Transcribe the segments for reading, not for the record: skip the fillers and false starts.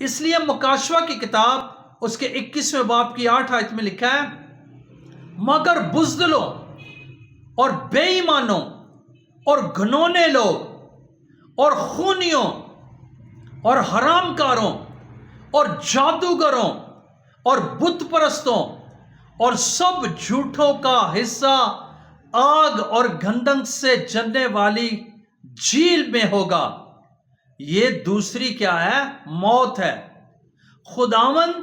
اس لیے مکاشفہ کی کتاب اس کے 21ویں باب کی 8 آیت میں لکھا ہے، مگر بزدلوں اور بے ایمانوں اور گھنونے لوگ اور خونیوں اور حرام کاروں اور جادوگروں اور بت پرستوں اور سب جھوٹوں کا حصہ آگ اور گندھک سے جلنے والی جھیل میں ہوگا۔ یہ دوسری کیا ہے؟ موت ہے۔ خداوند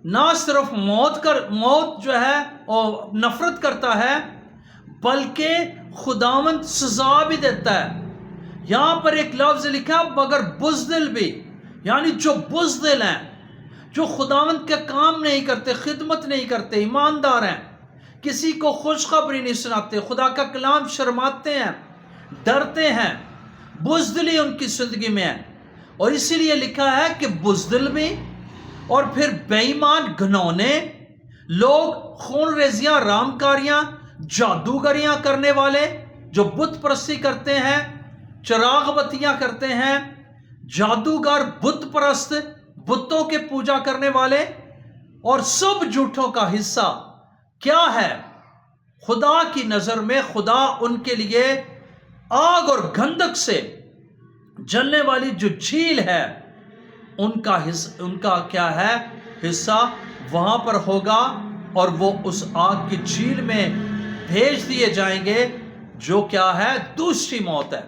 نہ صرف موت جو ہے اور نفرت کرتا ہے، بلکہ خداوند سزا بھی دیتا ہے۔ یہاں پر ایک لفظ لکھا مگر بزدل بھی، یعنی جو بزدل ہیں، جو خداوند کے کام نہیں کرتے، خدمت نہیں کرتے، ایماندار ہیں، کسی کو خوشخبری نہیں سناتے، خدا کا کلام شرماتے ہیں، ڈرتے ہیں، بزدلی ان کی زندگی میں ہے۔ اور اسی لیے لکھا ہے کہ بزدل بھی اور پھر بے ایمان گھنونے لوگ، خون ریزیاں، رامکاریاں، جادوگریاں کرنے والے، جو بت پرستی کرتے ہیں، چراغ بتیاں کرتے ہیں، جادوگر، بت پرست، بتوں کے پوجا کرنے والے، اور سب جھوٹوں کا حصہ کیا ہے؟ خدا کی نظر میں خدا ان کے لیے آگ اور گندھک سے جلنے والی جو جھیل ہے، ان کا کیا ہے؟ حصہ وہاں پر ہوگا، اور وہ اس آگ کی جھیل میں بھیج دیے جائیں گے، جو کیا ہے؟ دوسری موت ہے۔